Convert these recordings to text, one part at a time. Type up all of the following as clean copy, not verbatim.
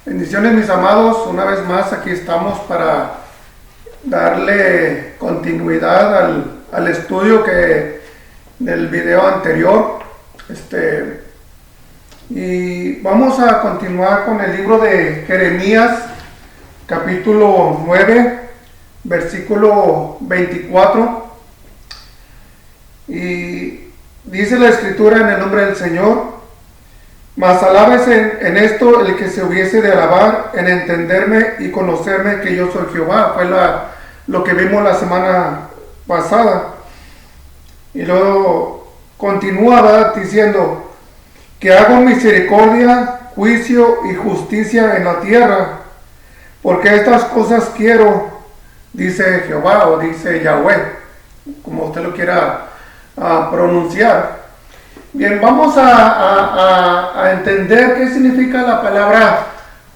Bendiciones, mis amados, una vez más aquí estamos para darle continuidad al estudio del video anterior. Y vamos a continuar con el libro de Jeremías, capítulo 9, versículo 24. Y dice la escritura en el nombre del Señor: mas alábese en esto el que se hubiese de alabar, en entenderme y conocerme que yo soy Jehová. Fue lo que vimos la semana pasada. Y luego continúa, ¿verdad?, diciendo que hago misericordia, juicio y justicia en la tierra, porque estas cosas quiero, dice Jehová o dice Yahweh, como usted lo quiera pronunciar. Bien, vamos a entender qué significa la palabra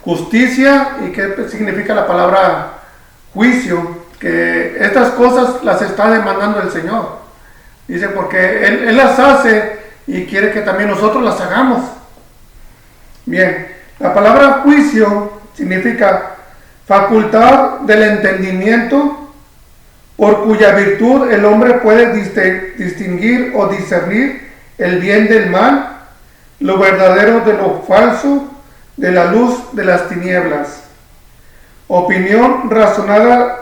justicia y qué significa la palabra juicio, que estas cosas las está demandando el Señor. Dice, porque Él las hace y quiere que también nosotros las hagamos. Bien, la palabra juicio significa facultad del entendimiento, por cuya virtud el hombre puede distinguir o discernir el bien del mal, lo verdadero de lo falso, de la luz de las tinieblas. Opinión razonada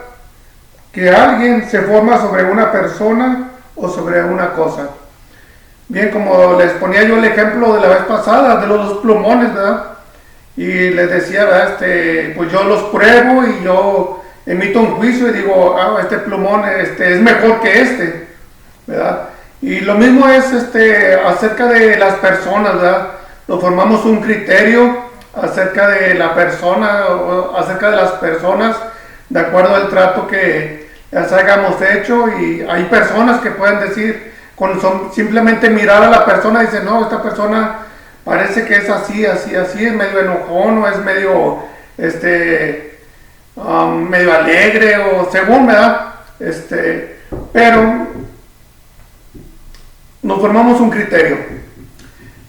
que alguien se forma sobre una persona o sobre una cosa. Bien, como les ponía yo el ejemplo de la vez pasada de los dos plumones, ¿verdad? Y les decía, ¿verdad? Pues yo los pruebo y yo emito un juicio y digo, este plumón es mejor que ¿verdad? Y lo mismo es acerca de las personas, ¿verdad? Nos formamos un criterio acerca de la persona, o acerca de las personas, de acuerdo al trato que les hayamos hecho. Y hay personas que pueden decir, simplemente mirar a la persona, dicen, no, esta persona parece que es así, así, así, es medio enojón, o es medio, medio alegre, o según, ¿verdad? Pero nos formamos un criterio,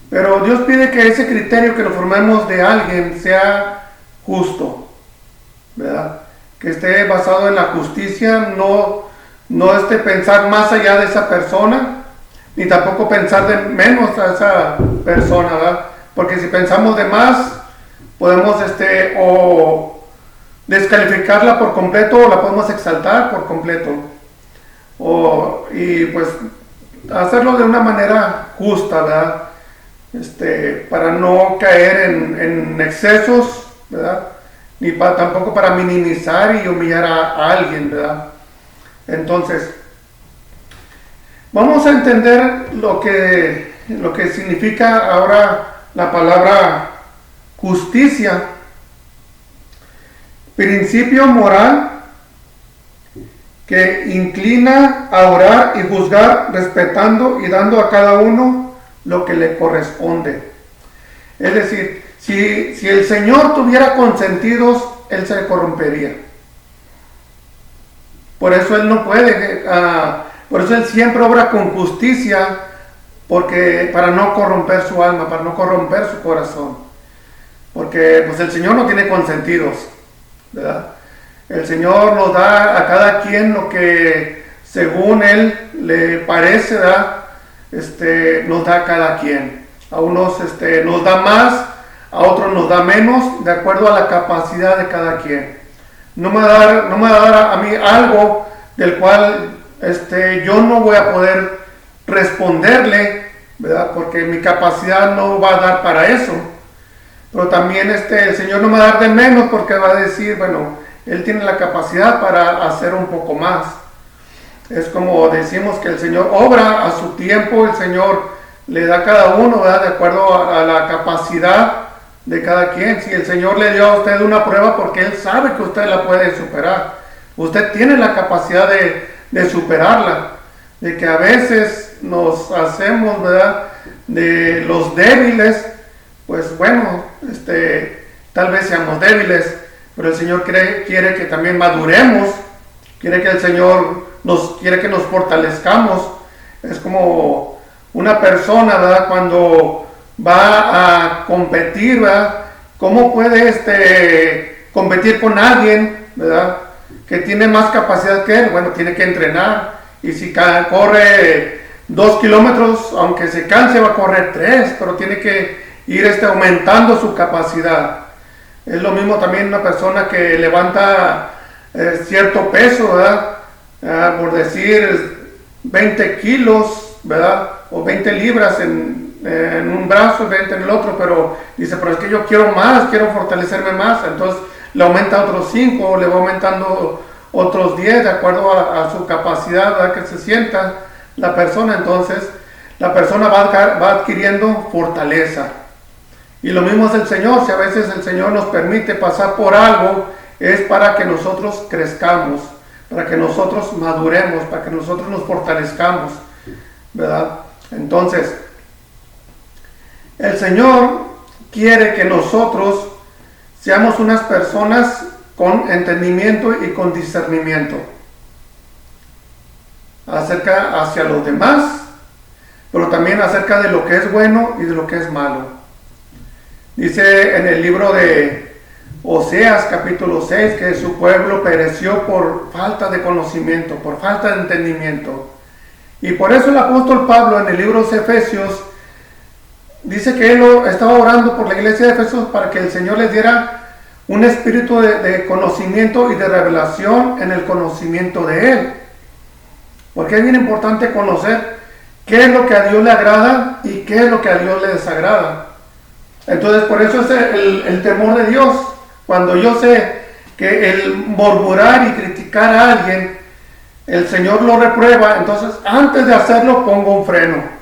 pero Dios pide que ese criterio que lo formemos de alguien sea justo, ¿verdad? Que esté basado en la justicia, no pensar más allá de esa persona, ni tampoco pensar de menos a esa persona, ¿verdad? Porque si pensamos de más, podemos o descalificarla por completo, o la podemos exaltar por completo, y pues hacerlo de una manera justa, ¿verdad? Para no caer en excesos, ¿verdad? Ni tampoco para minimizar y humillar a alguien, ¿verdad? Entonces, vamos a entender lo que significa ahora la palabra justicia. Principio moral que inclina a orar y juzgar respetando y dando a cada uno lo que le corresponde. Es decir, si el Señor tuviera consentidos, Él se corrompería. Por eso Él no puede, por eso Él siempre obra con justicia, porque para no corromper su alma, para no corromper su corazón. Porque pues el Señor no tiene consentidos, ¿verdad? El Señor nos da a cada quien lo que según Él le parece, ¿verdad? Nos da a cada quien. A unos nos da más, a otros nos da menos, de acuerdo a la capacidad de cada quien. No me va a dar a mí algo del cual yo no voy a poder responderle, ¿verdad? Porque mi capacidad no va a dar para eso. Pero también el Señor no me va a dar de menos, porque va a decir, bueno, Él tiene la capacidad para hacer un poco más. Es como decimos que el Señor obra a su tiempo, el Señor le da a cada uno, ¿verdad?, de acuerdo a la capacidad de cada quien. Si el Señor le dio a usted una prueba, porque Él sabe que usted la puede superar. Usted tiene la capacidad de superarla. De que a veces nos hacemos, ¿verdad?, de los débiles. Pues bueno, tal vez seamos débiles, pero el Señor quiere que también maduremos, quiere que el Señor quiere que nos fortalezcamos. Es como una persona, ¿verdad?, cuando va a competir, ¿verdad?, ¿Cómo puede competir con alguien, ¿verdad?, que tiene más capacidad que él? Bueno, tiene que entrenar. Y si corre 2 kilómetros, aunque se canse, va a correr 3, pero tiene que ir aumentando su capacidad. Es lo mismo también una persona que levanta cierto peso, ¿verdad? Por decir 20 kilos, ¿verdad? O 20 libras en un brazo, 20 en el otro, pero dice, pero es que yo quiero más, quiero fortalecerme más. Entonces le aumenta otros 5, o le va aumentando otros 10, de acuerdo a su capacidad, ¿verdad?, que se sienta la persona. Entonces la persona va adquiriendo fortaleza. Y lo mismo es el Señor. Si a veces el Señor nos permite pasar por algo, es para que nosotros crezcamos, para que nosotros maduremos, para que nosotros nos fortalezcamos, ¿verdad? Entonces, el Señor quiere que nosotros seamos unas personas con entendimiento y con discernimiento hacia los demás, pero también acerca de lo que es bueno y de lo que es malo. Dice en el libro de Oseas capítulo 6 que su pueblo pereció por falta de conocimiento, por falta de entendimiento. Y por eso el apóstol Pablo en el libro de Efesios dice que él estaba orando por la iglesia de Efesios para que el Señor les diera un espíritu de conocimiento y de revelación en el conocimiento de Él. Porque es bien importante conocer qué es lo que a Dios le agrada y qué es lo que a Dios le desagrada. Entonces, por eso es el temor de Dios. Cuando yo sé que el murmurar y criticar a alguien, el Señor lo reprueba, entonces antes de hacerlo pongo un freno.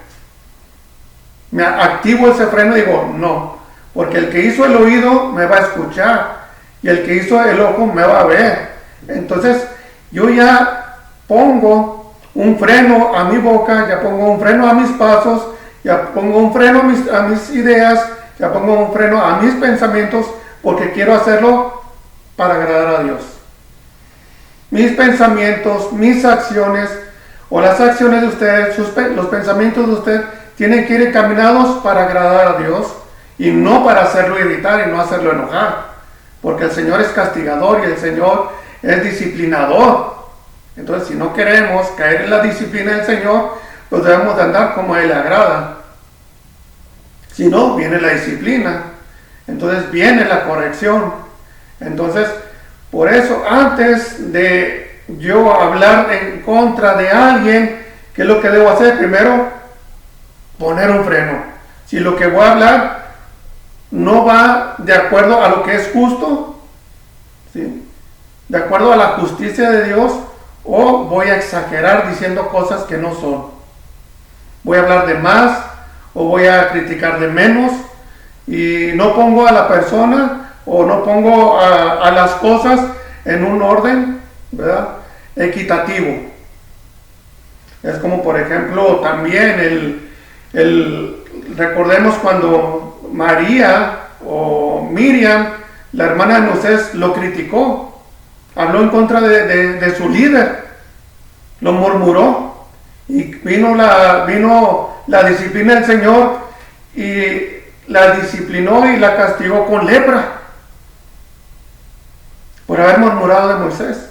Me activo ese freno y digo, no, porque el que hizo el oído me va a escuchar y el que hizo el ojo me va a ver. Entonces yo ya pongo un freno a mi boca, ya pongo un freno a mis pasos, ya pongo un freno a mis ideas, ya pongo un freno a mis pensamientos, porque quiero hacerlo para agradar a Dios. Mis pensamientos, mis acciones o las acciones de ustedes, los pensamientos de usted tienen que ir encaminados para agradar a Dios y no para hacerlo irritar y no hacerlo enojar, porque el Señor es castigador y el Señor es disciplinador. Entonces, si no queremos caer en la disciplina del Señor, pues debemos de andar como a Él le agrada. Si no, viene la disciplina, entonces viene la corrección. Entonces, por eso, antes de yo hablar en contra de alguien, ¿qué es lo que debo hacer? Primero, poner un freno. Si lo que voy a hablar no va de acuerdo a lo que es justo, ¿sí?, de acuerdo a la justicia de Dios, o voy a exagerar diciendo cosas que no son. Voy a hablar de más o voy a criticar de menos y no pongo a la persona o no pongo a las cosas en un orden, ¿verdad?, equitativo. Es como, por ejemplo, también recordemos cuando María o Miriam, la hermana de Moisés, lo criticó, habló en contra de su líder, lo murmuró, y vino la disciplina del Señor y la disciplinó y la castigó con lepra por haber murmurado de Moisés.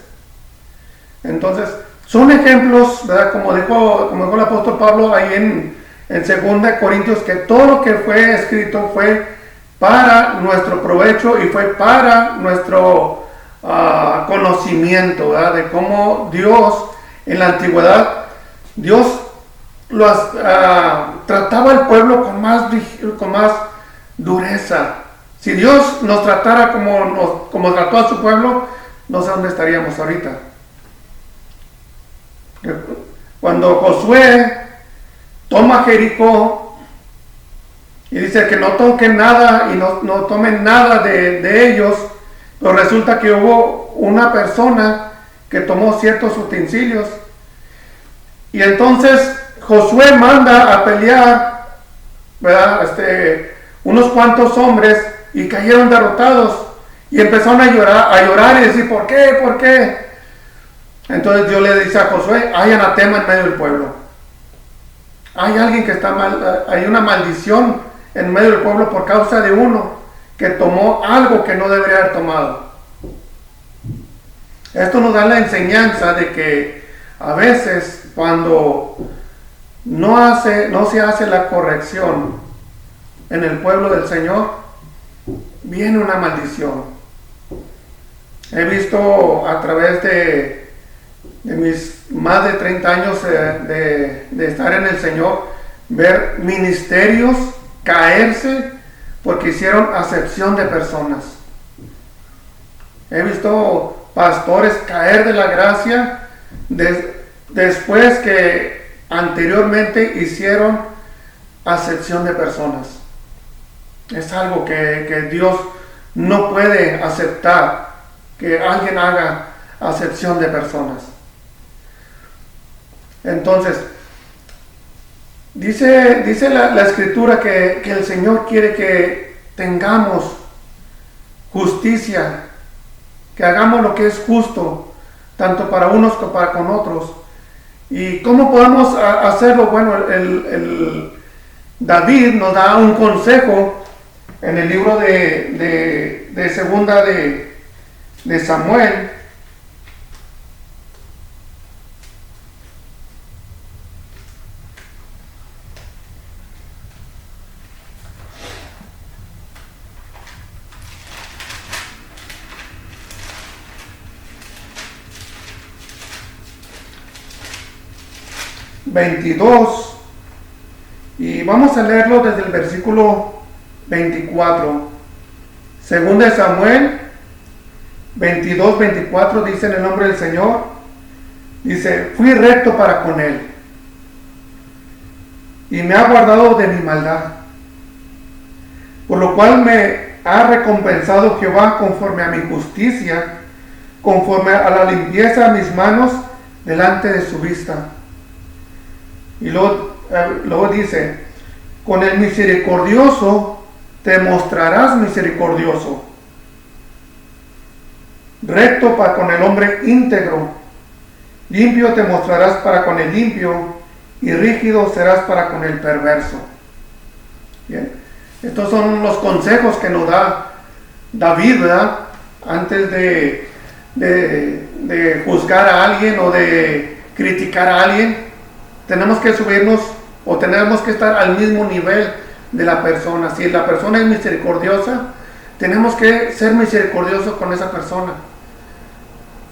Entonces, son ejemplos, ¿verdad?, como dijo el apóstol Pablo ahí en 2 Corintios, que todo lo que fue escrito fue para nuestro provecho y fue para nuestro conocimiento, ¿verdad?, de cómo Dios en la antigüedad, Dios trataba al pueblo con más dureza. Si Dios nos tratara como trató a su pueblo, no sé dónde estaríamos ahorita. Cuando Josué toma Jericó y dice que no toquen nada y no tomen nada de ellos, pero resulta que hubo una persona que tomó ciertos utensilios y entonces Josué manda a pelear, ¿verdad?, unos cuantos hombres, y cayeron derrotados y empezaron a llorar y decir, ¿por qué? ¿Por qué? Entonces Dios le dice a Josué, hay anatema en medio del pueblo. Hay alguien que está mal, hay una maldición en medio del pueblo por causa de uno que tomó algo que no debería haber tomado. Esto nos da la enseñanza de que a veces cuando no se hace la corrección en el pueblo del Señor, viene una maldición. He visto a través de mis más de 30 años de estar en el Señor, ver ministerios caerse porque hicieron acepción de personas. He visto pastores caer de la gracia después que anteriormente hicieron acepción de personas. Es algo que Dios no puede aceptar, que alguien haga acepción de personas. Entonces, dice la Escritura que el Señor quiere que tengamos justicia, que hagamos lo que es justo, tanto para unos como para con otros. ¿Y cómo podemos hacerlo? Bueno, David nos da un consejo en el libro de segunda de Samuel. ...22... y vamos a leerlo desde el versículo 24. Segunda de Samuel 22-24 dice en el nombre del Señor, dice: fui recto para con él y me ha guardado de mi maldad, por lo cual me ha recompensado Jehová conforme a mi justicia, conforme a la limpieza de mis manos delante de su vista. Y luego dice: con el misericordioso te mostrarás misericordioso, recto para con el hombre íntegro, limpio te mostrarás para con el limpio, y rígido serás para con el perverso. Bien, estos son los consejos que nos da David, ¿verdad? Antes de juzgar a alguien o de criticar a alguien. Tenemos que subirnos o tenemos que estar al mismo nivel de la persona. Si la persona es misericordiosa, tenemos que ser misericordiosos con esa persona.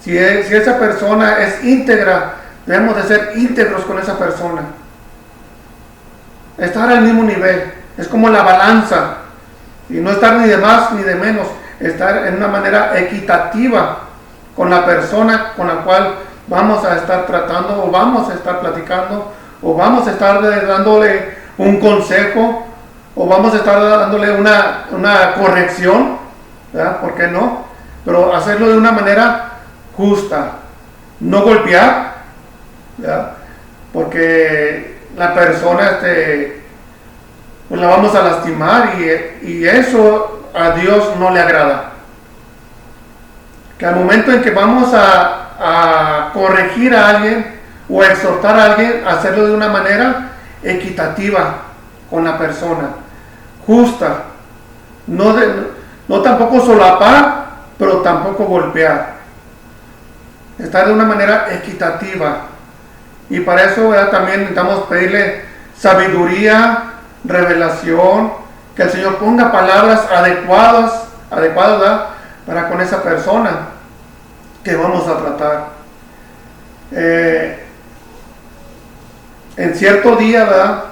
Si esa persona es íntegra, debemos de ser íntegros con esa persona. Estar al mismo nivel. Es como la balanza. Y no estar ni de más ni de menos. Estar en una manera equitativa con la persona con la cual vamos a estar tratando, o vamos a estar platicando, o vamos a estar dándole un consejo, o vamos a estar dándole una corrección, ¿verdad? ¿Por qué no? Pero hacerlo de una manera justa, no golpear, ¿verdad? Porque la persona pues la vamos a lastimar, y eso a Dios no le agrada. Que al momento en que vamos a corregir a alguien o a exhortar a alguien, hacerlo de una manera equitativa con la persona, justa, no tampoco solapar, pero tampoco golpear, estar de una manera equitativa. Y para eso, ¿verdad?, también necesitamos pedirle sabiduría, revelación, que el Señor ponga palabras adecuadas, ¿verdad?, para con esa persona que vamos a tratar. En cierto día, ¿verdad?,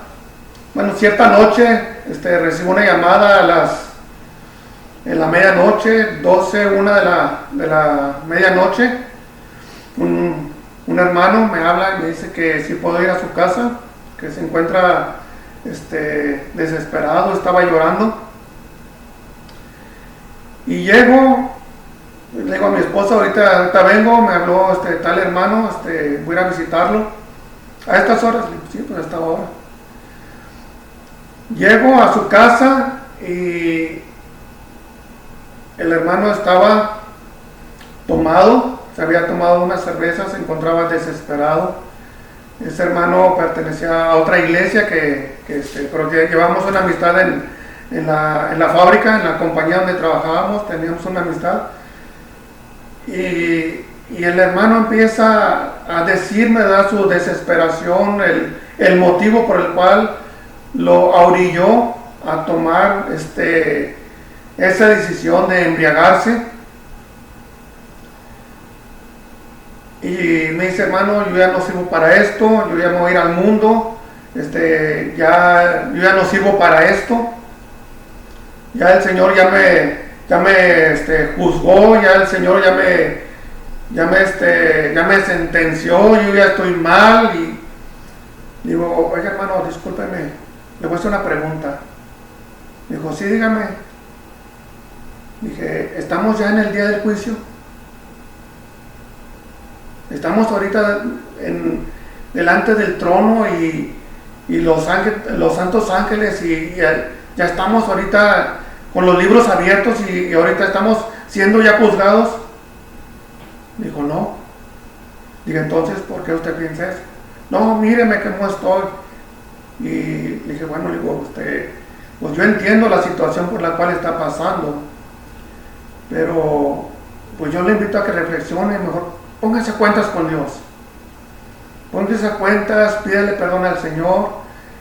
bueno, cierta noche, recibo una llamada en la medianoche, 12, 1 de la medianoche. Un hermano me habla y me dice que si puedo ir a su casa, que se encuentra desesperado, estaba llorando. Y llego, le digo a mi esposa: ahorita vengo, me habló tal hermano, voy a ir a visitarlo. A estas horas, sí, pues a esta hora. Llego a su casa y el hermano estaba tomado, se había tomado una cerveza, se encontraba desesperado. Ese hermano pertenecía a otra iglesia pero que llevamos una amistad en la fábrica, en la compañía donde trabajábamos, teníamos una amistad. Y el hermano empieza a decirme, ¿verdad?, su desesperación, el motivo por el cual lo orilló a tomar esa decisión de embriagarse. Y me dice, hermano, yo ya no sirvo para esto, yo ya me voy a ir al mundo, yo ya no sirvo para esto, ya el Señor ya me juzgó, ya el Señor ya me sentenció, yo ya estoy mal. Y digo, oiga, hermano, discúlpeme, le voy a hacer una pregunta. Dijo, sí, dígame. Dije, ¿estamos ya en el día del juicio? Estamos ahorita delante del trono y los santos ángeles y ya estamos ahorita con los libros abiertos y ahorita estamos siendo ya juzgados. Dijo, no. Dije, entonces, ¿por qué usted piensa eso? No, míreme cómo estoy. Y dije, bueno, digo, pues yo entiendo la situación por la cual está pasando, pero pues yo le invito a que reflexione, mejor póngase a cuentas con Dios. Póngase a cuentas, pídale perdón al Señor.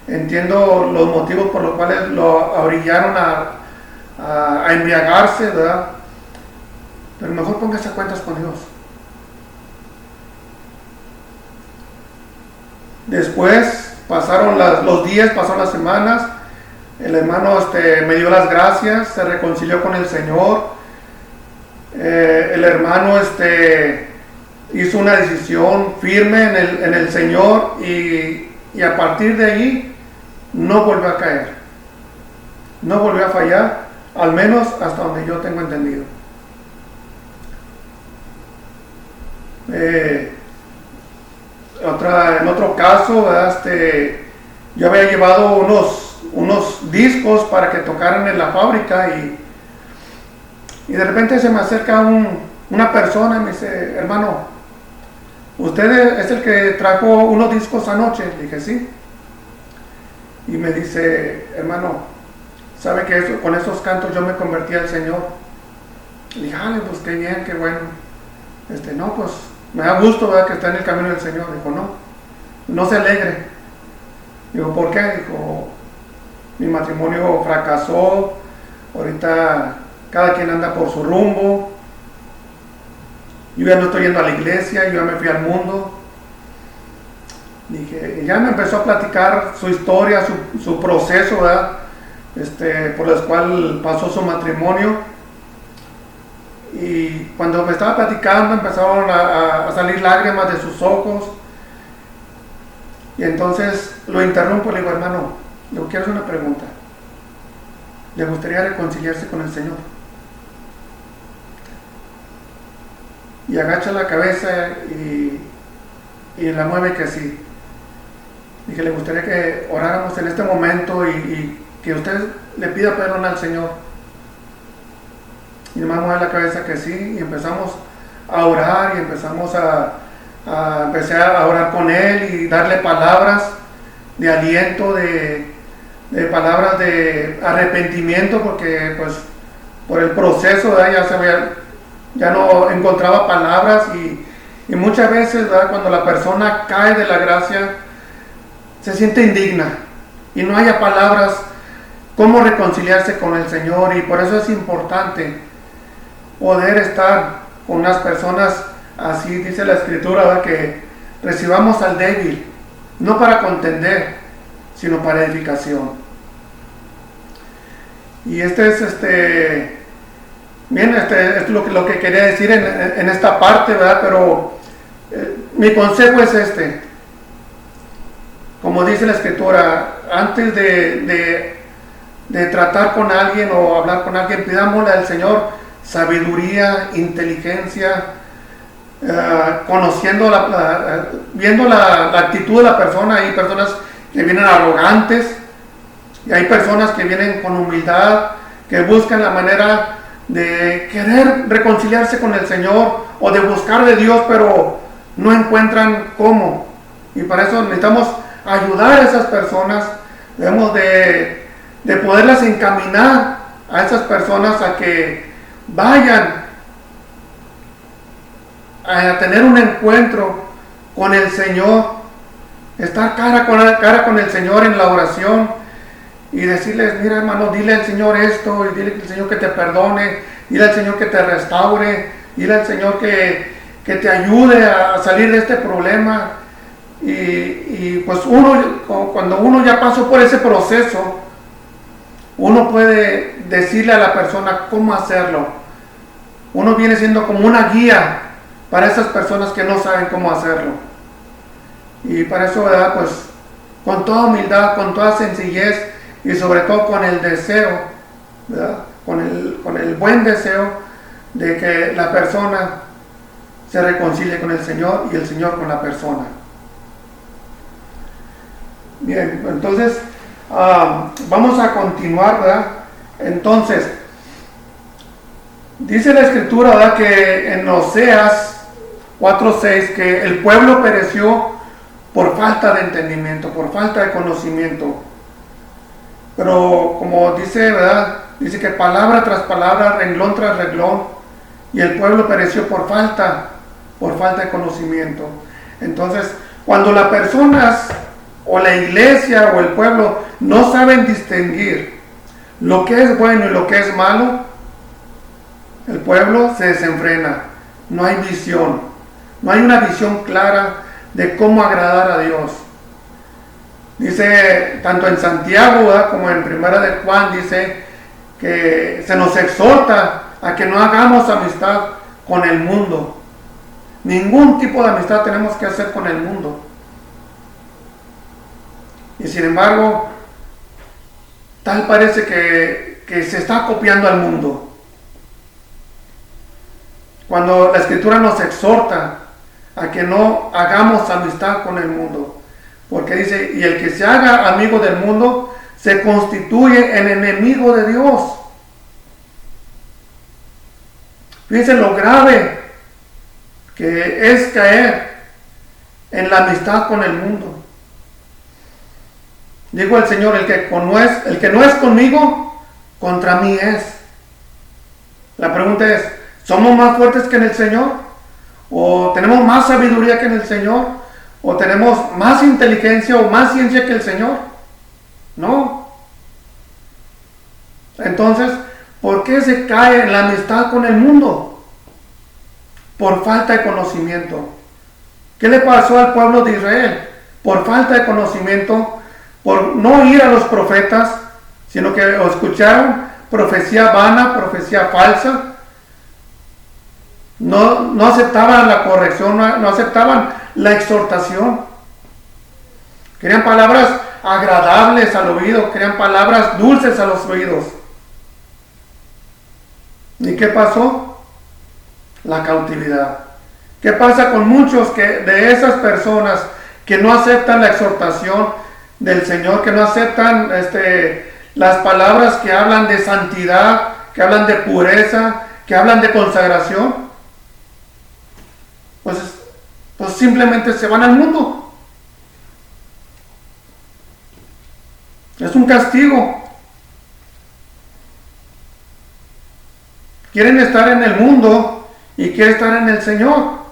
Entiendo los motivos por los cuales lo orillaron a embriagarse, ¿verdad? Pero mejor póngase a cuentas con Dios. Después pasaron los días, pasaron las semanas. El hermano me dio las gracias, se reconcilió con el Señor. El hermano hizo una decisión firme en el Señor y a partir de ahí no volvió a caer, no volvió a fallar, al menos hasta donde yo tengo entendido. En otro caso, ¿verdad? Yo había llevado unos discos para que tocaran en la fábrica y de repente se me acerca una persona y me dice, hermano, ¿usted es el que trajo unos discos anoche? Le dije, sí. Y me dice, hermano, ¿sabe que con esos cantos yo me convertí al Señor? Le dije, pues qué bien, qué bueno. No, pues me da gusto, ¿verdad?, que está en el camino del Señor. Dijo, no se alegre. Digo, ¿por qué? Dijo, mi matrimonio fracasó, ahorita cada quien anda por su rumbo, yo ya no estoy yendo a la iglesia, yo ya me fui al mundo. Dije, y ya me empezó a platicar su historia, su proceso, ¿verdad?, por el cual pasó su matrimonio. Y cuando me estaba platicando empezaron a salir lágrimas de sus ojos. Y entonces lo interrumpo y le digo, hermano, le quiero hacer una pregunta. ¿Le gustaría reconciliarse con el Señor? Y agacha la cabeza y la mueve que sí. Dije, le gustaría que oráramos en este momento y que usted le pida perdón al Señor. Y nomás mueve la cabeza que sí, y empezamos a orar y empezamos empecé a orar con él y darle palabras de aliento, de palabras de arrepentimiento, porque pues por el proceso, ¿verdad?, ya no encontraba palabras y muchas veces, ¿verdad?, cuando la persona cae de la gracia se siente indigna y no haya palabras cómo reconciliarse con el Señor. Y por eso es importante poder estar con unas personas así, dice la Escritura, ¿verdad?, que recibamos al débil, no para contender, sino para edificación. Y esto es lo que quería decir en esta parte, ¿verdad? Pero mi consejo es como dice la Escritura, antes de tratar con alguien o hablar con alguien, pidámosle al Señor sabiduría, inteligencia, conociendo viendo la actitud de la persona. Hay personas que vienen arrogantes y hay personas que vienen con humildad, que buscan la manera de querer reconciliarse con el Señor o de buscar de Dios, pero no encuentran cómo. Y para eso necesitamos ayudar a esas personas. Debemos de de poderlas encaminar a esas personas a que vayan a tener un encuentro con el Señor, estar cara con el Señor en la oración y decirles, mira hermano, dile al Señor esto, y dile al Señor que te perdone, dile al Señor que te restaure, dile al Señor que te ayude a salir de este problema. Y pues cuando uno ya pasó por ese proceso, uno puede decirle a la persona cómo hacerlo. Uno viene siendo como una guía para esas personas que no saben cómo hacerlo. Y para eso, ¿verdad? Pues con toda humildad, con toda sencillez y sobre todo con el deseo, ¿verdad? Con el buen deseo de que la persona se reconcilie con el Señor y el Señor con la persona. Bien, entonces vamos a continuar, ¿verdad? Entonces, dice la Escritura, ¿verdad?, que en Oseas 4:6 que el pueblo pereció por falta de entendimiento, por falta de conocimiento. Pero como dice, ¿verdad?, dice que palabra tras palabra, renglón tras renglón, y el pueblo pereció por falta de conocimiento. Entonces, cuando las personas o la iglesia o el pueblo no saben distinguir lo que es bueno y lo que es malo, el pueblo se desenfrena, no hay visión, no hay una visión clara de cómo agradar a Dios. Dice, tanto en Santiago, ¿verdad?, como en Primera de Juan, dice que se nos exhorta a que no hagamos amistad con el mundo. Ningún tipo de amistad tenemos que hacer con el mundo. Y sin embargo, tal parece que se está copiando al mundo. Cuando la Escritura nos exhorta a que no hagamos amistad con el mundo, porque dice, y el que se haga amigo del mundo se constituye en enemigo de Dios. Fíjense lo grave que es caer en la amistad con el mundo. Digo el Señor, el que no es conmigo, contra mí es. La pregunta es, ¿somos más fuertes que en el Señor? ¿O tenemos más sabiduría que en el Señor? ¿O tenemos más inteligencia o más ciencia que el Señor? No. Entonces, ¿por qué se cae en la amistad con el mundo? Por falta de conocimiento. ¿Qué le pasó al pueblo de Israel? Por falta de conocimiento, por no ir a los profetas, sino que escucharon profecía vana, profecía falsa. No aceptaban la corrección, no aceptaban la exhortación. Querían palabras agradables al oído, querían palabras dulces a los oídos. ¿Y qué pasó? La cautividad. ¿Qué pasa con muchos de esas personas que no aceptan la exhortación del Señor, que no aceptan las palabras que hablan de santidad, que hablan de pureza, que hablan de consagración? Pues simplemente se van al mundo. Es un castigo. Quieren estar en el mundo y quieren estar en el Señor.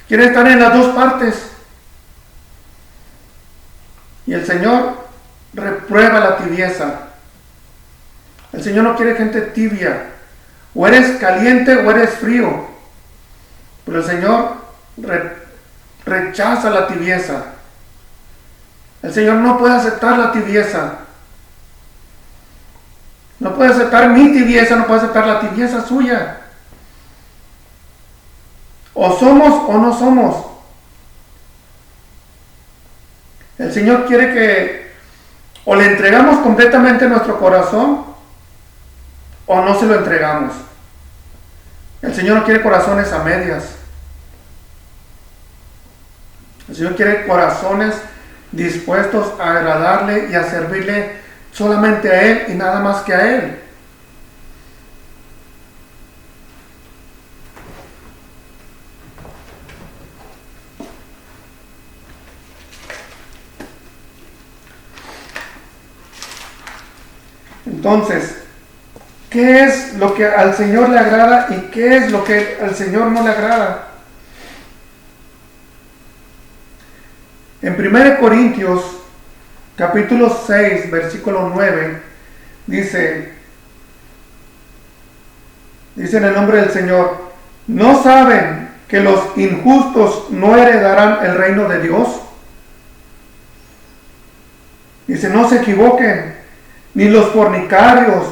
Quieren estar en las dos partes. Y el Señor reprueba la tibieza. El Señor no quiere gente tibia. O eres caliente o eres frío. Pero el Señor rechaza la tibieza. El Señor no puede aceptar la tibieza. No puede aceptar mi tibieza, no puede aceptar la tibieza suya. O somos o no somos. El Señor quiere que o le entregamos completamente nuestro corazón o no se lo entregamos. El Señor no quiere corazones a medias. El Señor quiere corazones dispuestos a agradarle y a servirle solamente a Él y nada más que a Él. Entonces, ¿qué es lo que al Señor le agrada y qué es lo que al Señor no le agrada? En 1 Corintios, capítulo 6, versículo 9, dice en el nombre del Señor, ¿no saben que los injustos no heredarán el reino de Dios? Dice, no se equivoquen, ni los fornicarios,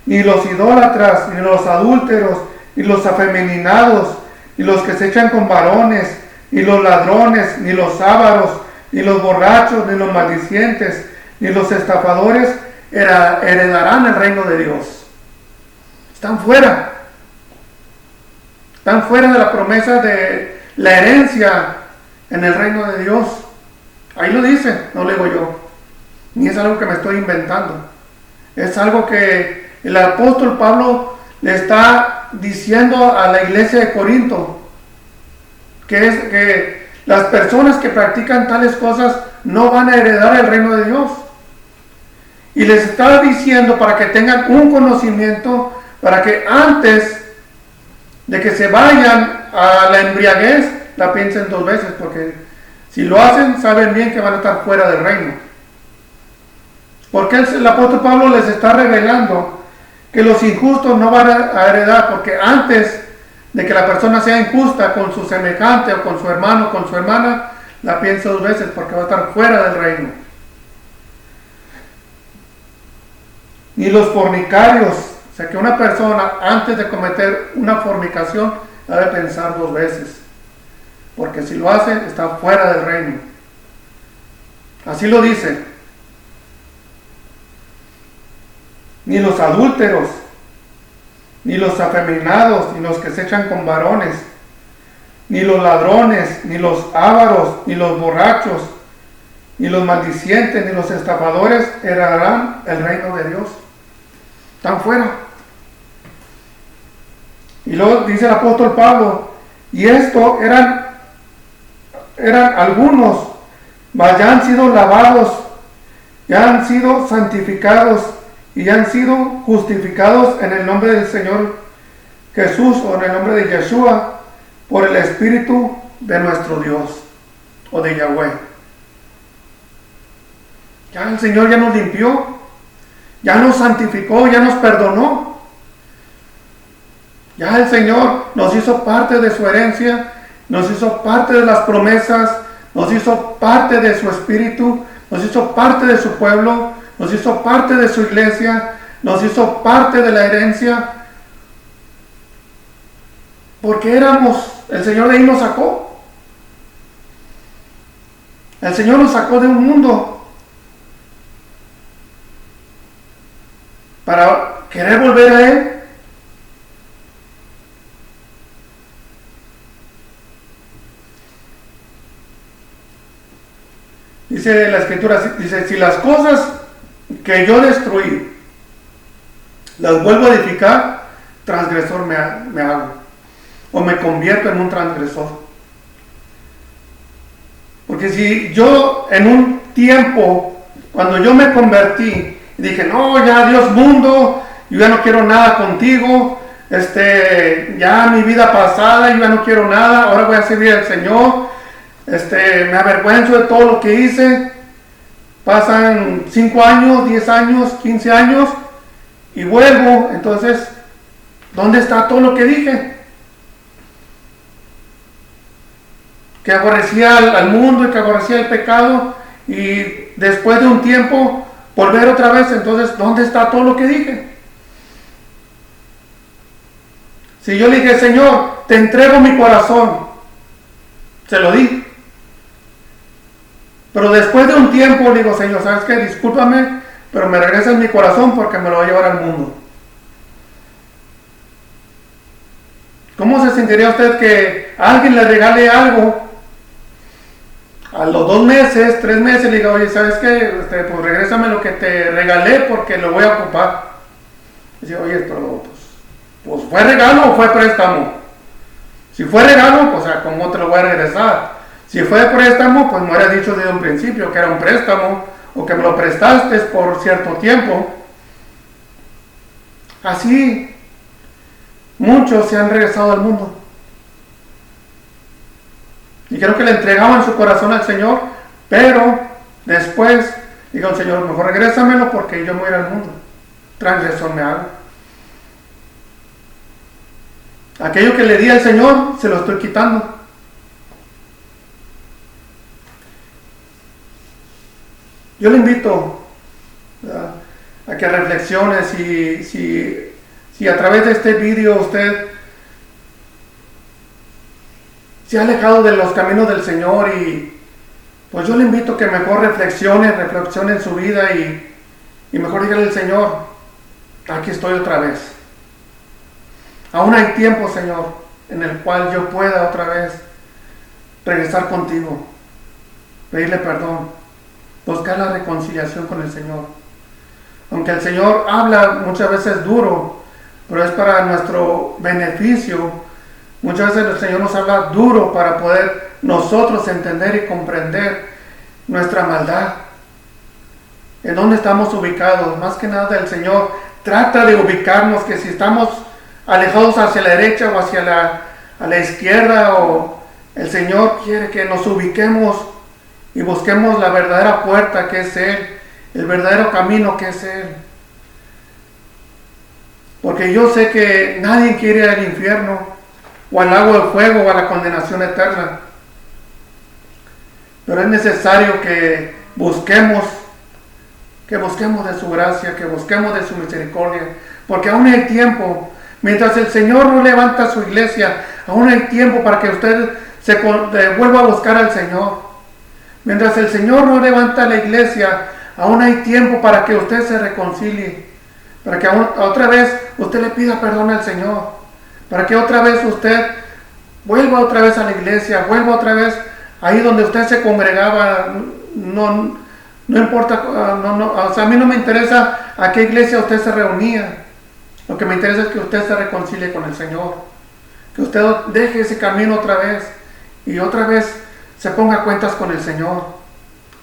ni los idólatras, ni los adúlteros, ni los afeminados, ni los que se echan con varones, ni los ladrones, ni los ávaros, ni los borrachos, ni los maldicientes, ni los estafadores heredarán el reino de Dios. Están fuera. Están fuera de la promesa de la herencia en el reino de Dios. Ahí lo dice, no lo digo yo. Ni es algo que me estoy inventando. Es algo que el apóstol Pablo le está diciendo a la iglesia de Corinto. Que es que las personas que practican tales cosas no van a heredar el reino de Dios. Y les está diciendo para que tengan un conocimiento, para que antes de que se vayan a la embriaguez, la piensen dos veces, porque si lo hacen, saben bien que van a estar fuera del reino. Porque el apóstol Pablo les está revelando que los injustos no van a heredar, porque antes de que la persona sea injusta con su semejante o con su hermano o con su hermana, la piensa dos veces, porque va a estar fuera del reino. Ni los fornicarios, o sea que una persona antes de cometer una fornicación debe pensar dos veces, porque si lo hace está fuera del reino. Así lo dice. Ni los adúlteros, ni los afeminados, ni los que se echan con varones, ni los ladrones, ni los ávaros, ni los borrachos, ni los maldicientes, ni los estafadores heredarán el reino de Dios. Están fuera. Y luego dice el apóstol Pablo, y esto eran algunos, mas ya han sido lavados, ya han sido santificados y ya han sido justificados en el nombre del Señor Jesús o en el nombre de Yeshua por el Espíritu de nuestro Dios o de Yahweh. Ya el Señor ya nos limpió, ya nos santificó, ya nos perdonó. Ya el Señor nos hizo parte de su herencia, nos hizo parte de las promesas, nos hizo parte de su espíritu, nos hizo parte de su pueblo, nos hizo parte de su iglesia, nos hizo parte de la herencia, porque el Señor de ahí nos sacó. El Señor nos sacó de un mundo para querer volver a Él. Dice la Escritura, dice, si las cosas que yo destruí las vuelvo a edificar, transgresor me hago, o me convierto en un transgresor. Porque si yo en un tiempo, cuando yo me convertí, dije, no, ya Dios mundo, yo ya no quiero nada contigo, ya mi vida pasada, yo ya no quiero nada, ahora voy a servir al Señor, me avergüenzo de todo lo que hice. Pasan 5 años, 10 años, 15 años y vuelvo. Entonces, ¿dónde está todo lo que dije? Que aborrecía al mundo y que aborrecía el pecado, y después de un tiempo volver otra vez. Entonces, ¿dónde está todo lo que dije? Si yo le dije, Señor, te entrego mi corazón, se lo di. Pero después de un tiempo le digo, Señor, ¿sabes qué? Discúlpame, pero me regresas mi corazón porque me lo voy a llevar al mundo. ¿Cómo se sentiría usted que alguien le regale algo? A los 2 meses, 3 meses, le diga, oye, ¿sabes qué? Pues regrésame lo que te regalé porque lo voy a ocupar. Dice, oye, esto, pues ¿fue regalo o fue préstamo? Si fue regalo, pues ¿cómo te lo voy a regresar? Si fue préstamo, pues me hubieras dicho desde un principio que era un préstamo, o que me lo prestaste por cierto tiempo. así muchos se han regresado al mundo. Y creo que le entregaban su corazón al Señor, pero después digo al Señor, mejor regrésamelo porque yo me voy a ir al mundo. Transgresor me hago. Aquello que le di al Señor, se lo estoy quitando. Yo le invito, ¿verdad?, a que reflexione si a través de este vídeo usted se ha alejado de los caminos del Señor, y pues yo le invito a que mejor reflexione en su vida y mejor dígale al Señor, aquí estoy otra vez. Aún hay tiempo, Señor, en el cual yo pueda otra vez regresar contigo, pedirle perdón, buscar la reconciliación con el Señor. Aunque el Señor habla muchas veces duro, pero es para nuestro beneficio. Muchas veces el Señor nos habla duro para poder nosotros entender y comprender nuestra maldad. En dónde estamos ubicados. Más que nada el Señor trata de ubicarnos, que si estamos alejados hacia la derecha o hacia a la izquierda, o el Señor quiere que nos ubiquemos y busquemos la verdadera puerta que es Él, el verdadero camino que es Él. Porque yo sé que nadie quiere ir al infierno, o al lago de fuego, o a la condenación eterna. Pero es necesario que busquemos de su gracia, que busquemos de su misericordia, porque aún hay tiempo. Mientras el Señor no levanta su iglesia, aún hay tiempo para que usted se vuelva a buscar al Señor. Mientras el Señor no levanta la iglesia, aún hay tiempo para que usted se reconcilie, para que otra vez usted le pida perdón al Señor, para que otra vez usted vuelva otra vez a la iglesia, vuelva otra vez ahí donde usted se congregaba. No importa, o sea, a mí no me interesa a qué iglesia usted se reunía. Lo que me interesa es que usted se reconcilie con el Señor, que usted deje ese camino otra vez y otra vez se ponga cuentas con el Señor.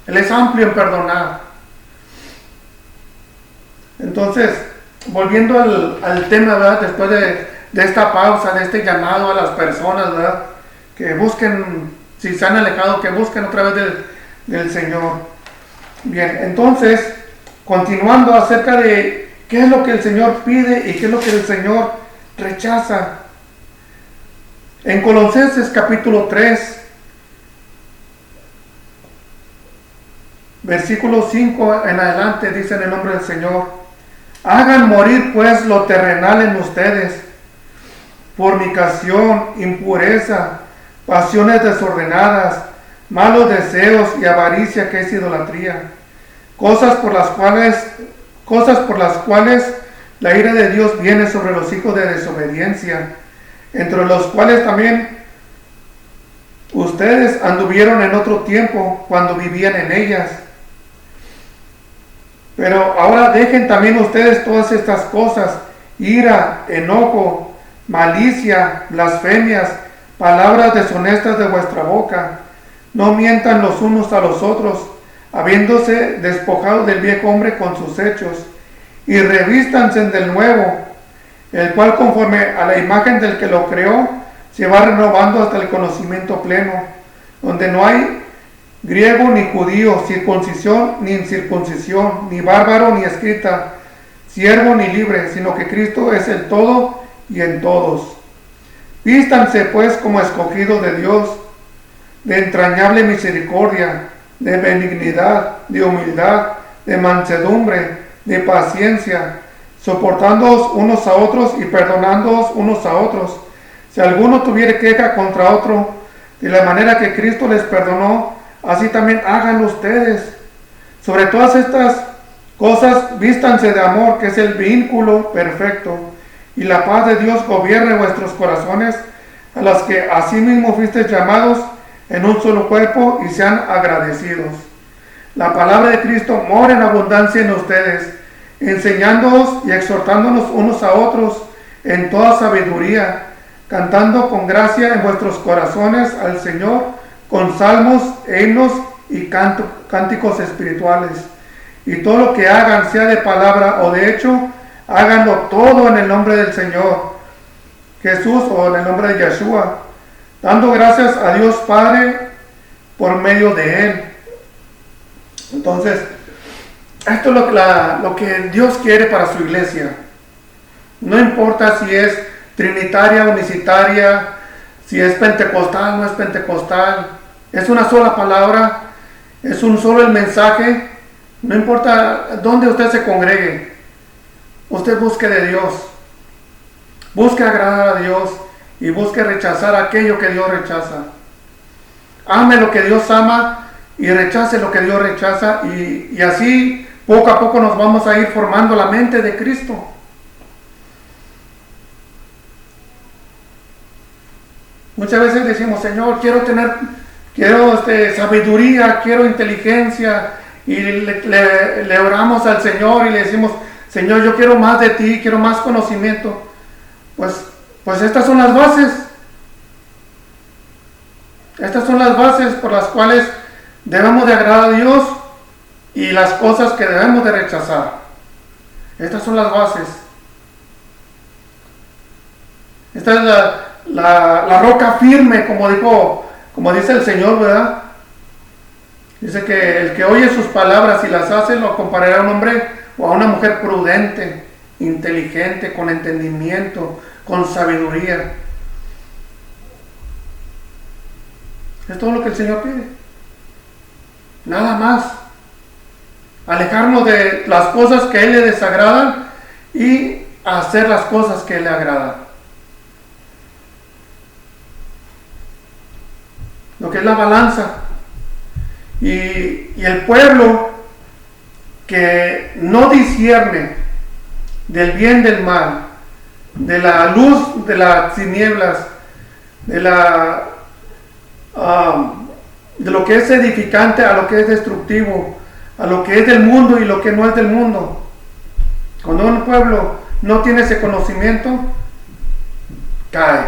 Él es amplio en perdonar. Entonces, volviendo al tema, ¿verdad?, después de esta pausa, de este llamado a las personas, ¿verdad?, que busquen, si se han alejado, que busquen otra vez del Señor. Bien, entonces, continuando acerca de qué es lo que el Señor pide y qué es lo que el Señor rechaza. En Colosenses capítulo 3, versículo 5 en adelante, dice en el nombre del Señor: hagan morir pues lo terrenal en ustedes: fornicación, impureza, pasiones desordenadas, malos deseos y avaricia, que es idolatría, cosas por las cuales la ira de Dios viene sobre los hijos de desobediencia, entre los cuales también ustedes anduvieron en otro tiempo cuando vivían en ellas. Pero ahora dejen también ustedes todas estas cosas: ira, enojo, malicia, blasfemias, palabras deshonestas de vuestra boca. No mientan los unos a los otros, habiéndose despojado del viejo hombre con sus hechos, y revístanse del nuevo, el cual conforme a la imagen del que lo creó, se va renovando hasta el conocimiento pleno, donde no hay griego ni judío, circuncisión ni incircuncisión, ni bárbaro ni escrita, siervo ni libre, sino que Cristo es el todo y en todos. Vístanse pues como escogidos de Dios, de entrañable misericordia, de benignidad, de humildad, de mansedumbre, de paciencia, soportándoos unos a otros y perdonándoos unos a otros, si alguno tuviere queja contra otro, de la manera que Cristo les perdonó, así también háganlo ustedes. Sobre todas estas cosas vístanse de amor, que es el vínculo perfecto, y la paz de Dios gobierne vuestros corazones, a las que asimismo fuisteis llamados en un solo cuerpo, y sean agradecidos. La palabra de Cristo mora en abundancia en ustedes, enseñándoos y exhortándonos unos a otros en toda sabiduría, cantando con gracia en vuestros corazones al Señor, con salmos, himnos y cánticos espirituales. Y todo lo que hagan, sea de palabra o de hecho, Háganlo todo en el nombre del Señor Jesús o en el nombre de Yeshua, dando gracias a Dios Padre por medio de Él. Entonces, esto es lo que Dios quiere para su iglesia. No importa si es trinitaria, unicitaria, si es pentecostal, no es pentecostal. Es una sola palabra, es un solo el mensaje. No importa dónde usted se congregue, usted busque de Dios. Busque agradar a Dios y busque rechazar aquello que Dios rechaza. Ame lo que Dios ama y rechace lo que Dios rechaza, y así poco a poco nos vamos a ir formando la mente de Cristo. Muchas veces decimos, Señor, quiero sabiduría, quiero inteligencia, y le oramos al Señor y le decimos, Señor, yo quiero más de ti, quiero más conocimiento. Pues estas son las bases. Estas son las bases por las cuales debemos de agradar a Dios y las cosas que debemos de rechazar. Estas son las bases. Esta es la roca firme, como dice el Señor, ¿verdad? Dice que el que oye sus palabras y las hace lo comparará a un hombre o a una mujer prudente, inteligente, con entendimiento, con sabiduría. Es todo lo que el Señor pide. Nada más. Alejarnos de las cosas que a Él le desagradan y hacer las cosas que a Él le agradan. Lo que es la balanza. Y el pueblo que no discierne del bien del mal, de la luz de las tinieblas, de lo que es edificante a lo que es destructivo, a lo que es del mundo y lo que no es del mundo. Cuando un pueblo no tiene ese conocimiento, cae.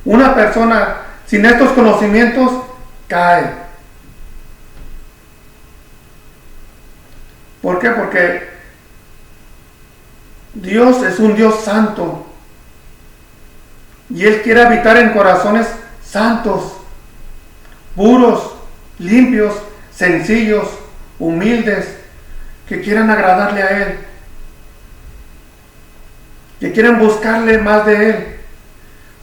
Una persona sin estos conocimientos cae. ¿Por qué? Porque Dios es un Dios santo y Él quiere habitar en corazones santos, puros, limpios, sencillos, humildes, que quieran agradarle a Él, que quieran buscarle más de Él,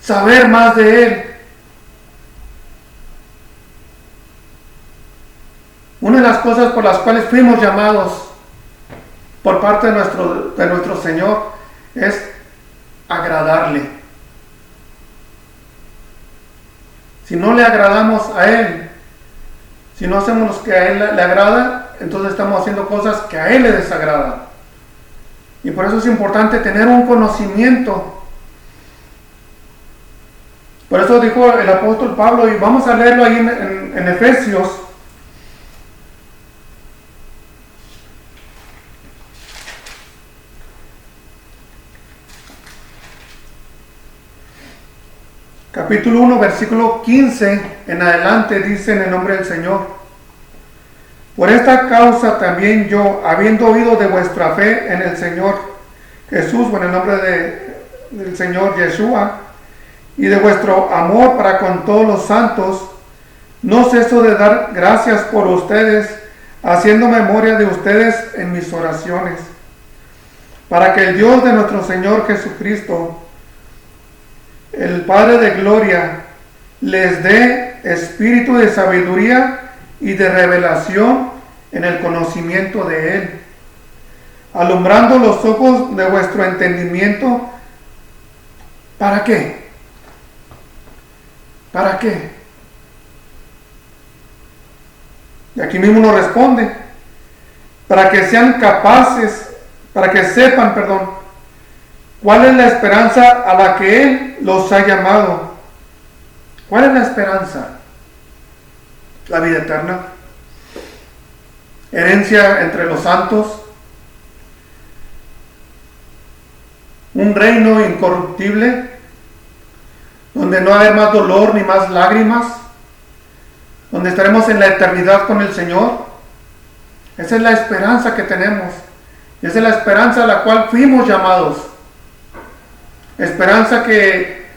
saber más de Él. Una de las cosas por las cuales fuimos llamados por parte de nuestro Señor es agradarle. Si no le agradamos a Él, si no hacemos lo que a Él le agrada, entonces estamos haciendo cosas que a Él le desagradan. Y por eso es importante tener un conocimiento. Por eso dijo el apóstol Pablo, y vamos a leerlo ahí en Efesios. Capítulo 1, versículo 15 en adelante, dice en el nombre del Señor: por esta causa también yo, habiendo oído de vuestra fe en el Señor Jesús, o en el nombre del Señor Yeshua, y de vuestro amor para con todos los santos, no ceso de dar gracias por ustedes, haciendo memoria de ustedes en mis oraciones, para que el Dios de nuestro Señor Jesucristo, el Padre de gloria, les dé espíritu de sabiduría y de revelación en el conocimiento de Él, alumbrando los ojos de vuestro entendimiento. ¿Para qué? ¿Para qué? Y aquí mismo nos responde: para que sean capaces, para que sepan, cuál es la esperanza a la que Él los ha llamado. ¿Cuál es la esperanza? La vida eterna, herencia entre los santos, un reino incorruptible, donde no hay más dolor ni más lágrimas, donde estaremos en la eternidad con el Señor. Esa es la esperanza que tenemos. Esa es la esperanza a la cual fuimos llamados. Esperanza que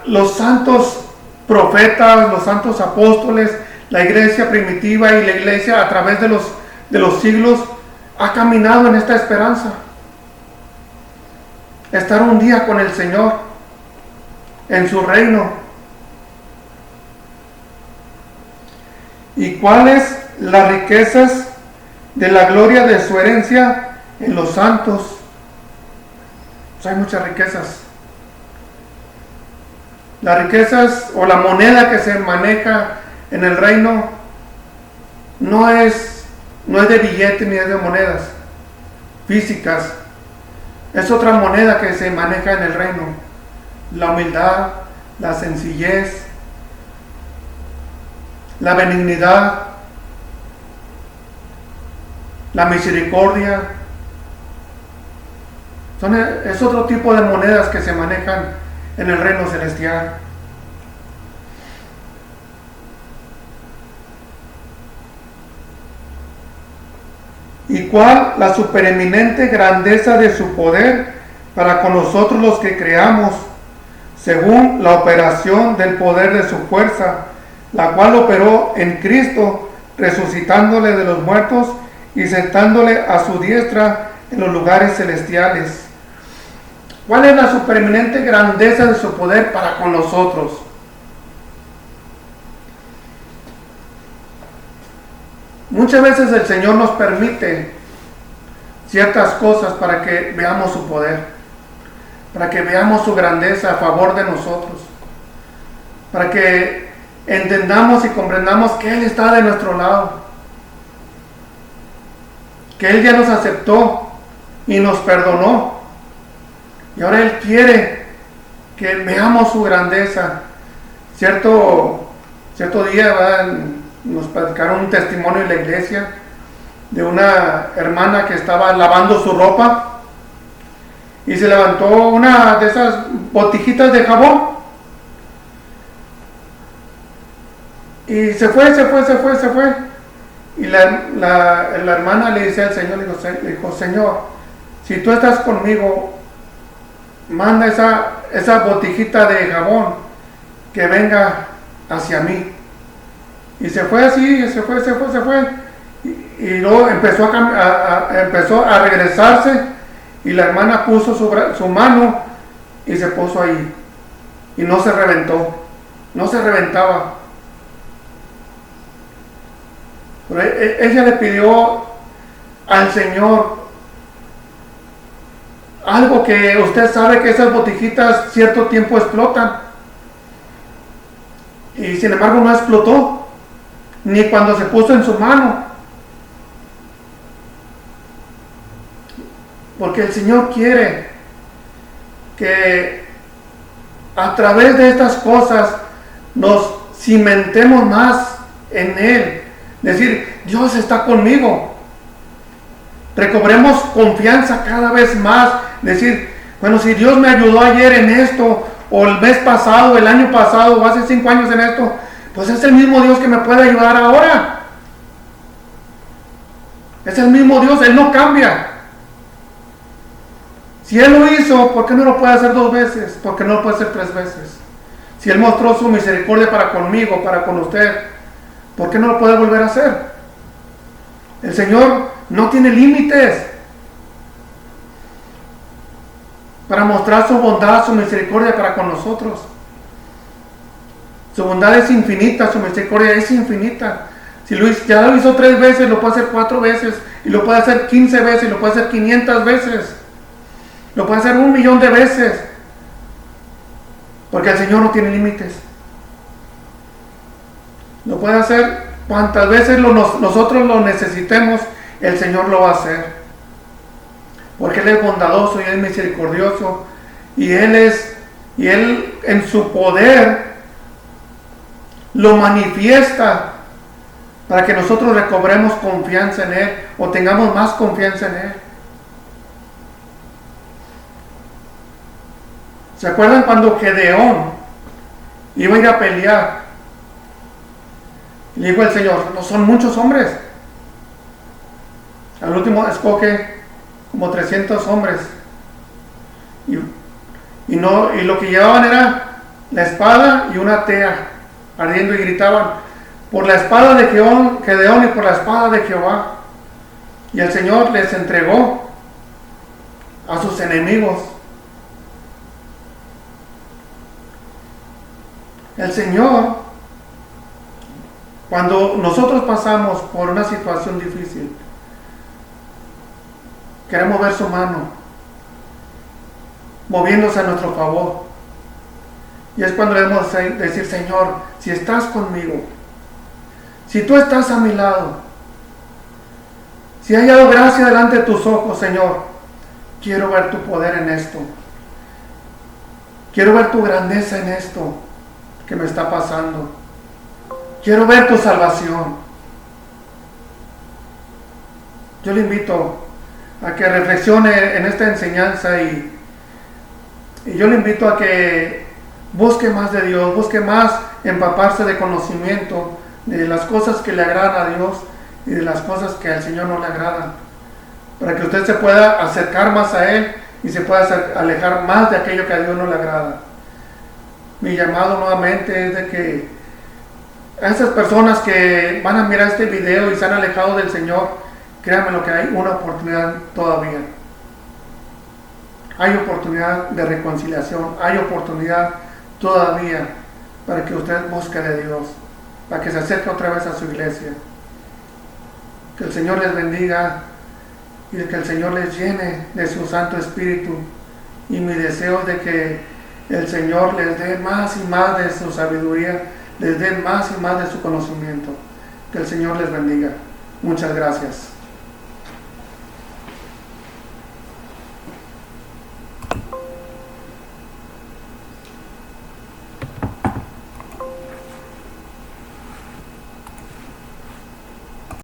los santos profetas, los santos apóstoles, la iglesia primitiva y la iglesia a través de los siglos ha caminado en esta esperanza. Estar un día con el Señor en su reino. ¿Y cuáles las riquezas de la gloria de su herencia en los santos? Pues hay muchas riquezas. Las riquezas o la moneda que se maneja en el reino no es de billete ni es de monedas físicas. Es otra moneda que se maneja en el reino. La humildad, la sencillez, la benignidad, la misericordia. Es otro tipo de monedas que se manejan en el reino celestial. ¿Y cuál la supereminente grandeza de su poder para con nosotros los que creamos, según la operación del poder de su fuerza, la cual operó en Cristo, resucitándole de los muertos y sentándole a su diestra en los lugares celestiales? ¿Cuál es la supereminente grandeza de su poder para con nosotros? Muchas veces el Señor nos permite ciertas cosas para que veamos su poder, para que veamos su grandeza a favor de nosotros, para que entendamos y comprendamos que Él está de nuestro lado, que Él ya nos aceptó y nos perdonó, y ahora Él quiere que veamos su grandeza. Cierto día nos platicaron un testimonio en la iglesia de una hermana que estaba lavando su ropa y se levantó una de esas botijitas de jabón y se fue. Y la hermana le dice al Señor, le dijo, Señor, si tú estás conmigo, manda esa botijita de jabón que venga hacia mí. Y se fue así, se fue. Y luego empezó a regresarse y la hermana puso su mano y se puso ahí. Y no se reventó, no se reventaba. Pero ella le pidió al Señor algo que usted sabe que esas botijitas cierto tiempo explotan. Y sin embargo no explotó. Ni cuando se puso en su mano. Porque el Señor quiere que a través de estas cosas nos cimentemos más en Él. Decir, Dios está conmigo. Recobremos confianza cada vez más. Decir, bueno, si Dios me ayudó ayer en esto, o el mes pasado, el año pasado, o hace 5 años en esto, pues es el mismo Dios que me puede ayudar ahora. Es el mismo Dios, Él no cambia. Si Él lo hizo, ¿por qué no lo puede hacer 2 veces? ¿Por qué no lo puede hacer 3 veces? Si Él mostró su misericordia para conmigo, para con usted, ¿por qué no lo puede volver a hacer? El Señor no tiene límites para mostrar su bondad, su misericordia para con nosotros. Su bondad es infinita, su misericordia es infinita. Si ya lo hizo 3 veces, lo puede hacer 4 veces, y lo puede hacer 15 veces, y lo puede hacer 500 veces, lo puede hacer 1.000.000 de veces, porque el Señor no tiene límites. Lo puede hacer cuantas veces nosotros lo necesitemos, el Señor lo va a hacer, porque Él es bondadoso y Él es misericordioso, y Él en su poder lo manifiesta para que nosotros recobremos confianza en Él o tengamos más confianza en Él. ¿Se acuerdan cuando Gedeón iba a ir a pelear? Le dijo el Señor, no son muchos hombres. A Al último escoge como 300 hombres. Y lo que llevaban era la espada y una tea ardiendo, y gritaban: por la espada de Gedeón y por la espada de Jehová. Y el Señor les entregó a sus enemigos. El Señor, cuando nosotros pasamos por una situación difícil, queremos ver su mano moviéndose a nuestro favor. Y es cuando debemos decir: Señor, si estás conmigo, si tú estás a mi lado, si he hallado gracia delante de tus ojos, Señor, quiero ver tu poder en esto. Quiero ver tu grandeza en esto que me está pasando. Quiero ver tu salvación. Yo le invito a que reflexione en esta enseñanza, y yo le invito a que busque más de Dios, busque más empaparse de conocimiento de las cosas que le agradan a Dios y de las cosas que al Señor no le agradan, para que usted se pueda acercar más a Él y se pueda alejar más de aquello que a Dios no le agrada. Mi llamado nuevamente es de que a esas personas que van a mirar este video y se han alejado del Señor, créanme lo que hay una oportunidad todavía. Hay oportunidad de reconciliación, hay oportunidad todavía para que usted busque de Dios, para que se acerque otra vez a su iglesia. Que el Señor les bendiga y que el Señor les llene de su Santo Espíritu. Y mi deseo es de que el Señor les dé más y más de su sabiduría, les dé más y más de su conocimiento. Que el Señor les bendiga. Muchas gracias.